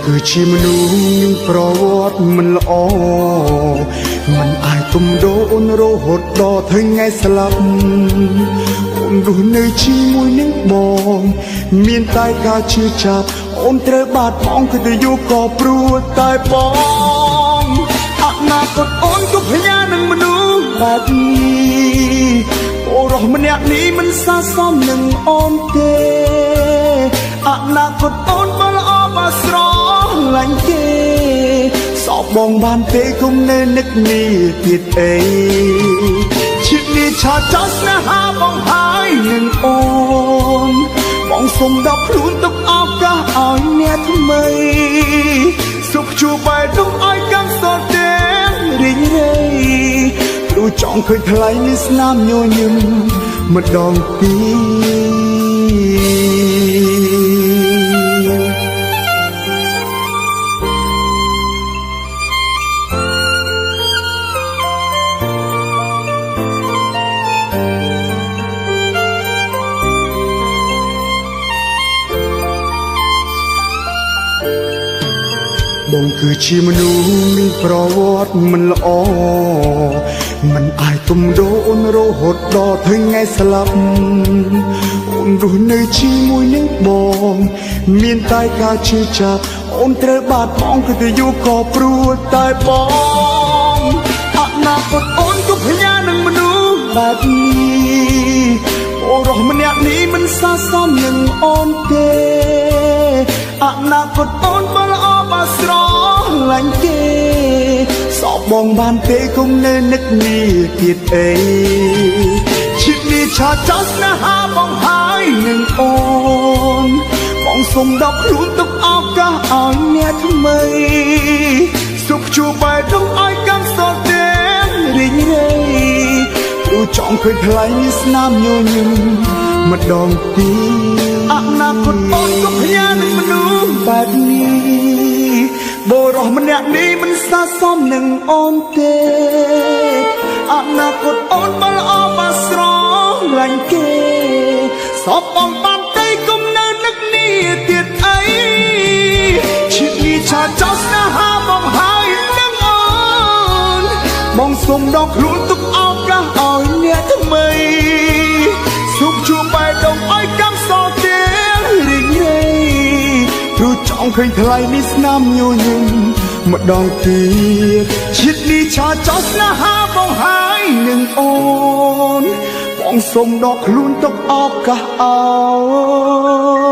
คือชีมนุษย์ประวัติมันល្អมันอายទុំដូអូនរហូតដល់ថ្ងៃថ្ងៃស្លាប់អូនរស់នៅជាមួយនឹងបងមានតែការជឿចាប់អូនត្រូវបាត់បង់គឺទៅយូរក៏ព្រោះតែបងអនាគតអូនក៏ផ្ញើនឹងមនុស្សបែបនេះអូរស់ម្នាក់នេះមិនស័ក្តិសមនឹងអូនទេអនាគតអូនបើល្អបើស្រឡាញ់គេសោកបងបានទេគុំនៅនឹកនេះទៀតអីឈិតនេះឆាចោលស្នេហាបងហើយនឹងអូនបងសុំដល់ខ្លួនទុកឱកាសឲ្យអ្នកថ្មីសុខជួបបែរទុកឲ្យកាន់សល់តែរីងរៃព្រោះចង់ឃើញថ្លៃនេះស្នាមញញឹមម្ដងបងគឺជាមនុស្សមានប្រវត្តិមិនល្អមិនអាចទុំដូអូនរហូតដល់ថ្ងៃថ្ងៃស្លាប់អូនរស់នៅជាមួយនឹងបងមានតែការជឿចាប់អូនត្រូវបាត់បង់គឺទៅយូរក៏ព្រោះតែបងអនាគតអូនក៏ផ្ញើនឹងមនុស្សបែបនេះអូរស់ម្នាក់នេះមិនស័ក្តិសមនឹងអូនទេអនាគតអូនបើល្អបើស្រឡាញ់គេសោកបងបានទេគុំនៅនឹកនេះទៀតអីឈិតនេះឆាចោលស្នេហាបងហើយនឹងអូនបងសុំដល់ខ្លួនទុកឱកាសឲ្យអ្នកថ្មីសុខជួបបែរទុកឲ្យកាន់សល់តែរីងរៃព្រោះចង់ឃើញថ្លៃនេះស្នាមញញឹមម្ដងទៀតអនាគតអូនក៏ផ្ញើនឹងមនុស្សបែបនេះបរោះម្នាក់នេះមិនស័ក្តិសមនឹងអូនទេអនាគតអូនបើល្អបើស្រឡាញ់គេសពបងបានតែគុំនៅនឹកនេះទៀតអីឈិតនេះឆាចោលស្នេហាបងហើយនឹងអូនបងសុំដល់ខ្លួនទុកឱកាសឲ្យអ្នកថ្មីសុខជួបបែរដងឲ្យកាន់សល់តែរីងរៃព្រោះចង់ឃើញថ្លៃនេះស្នាមញញឹមម្ដងទៀតឈិតនេះឆាចោលស្នេហាបងហើយនឹងអូនបងសុំដល់ខ្លួនទុកឱកាសឲ្យ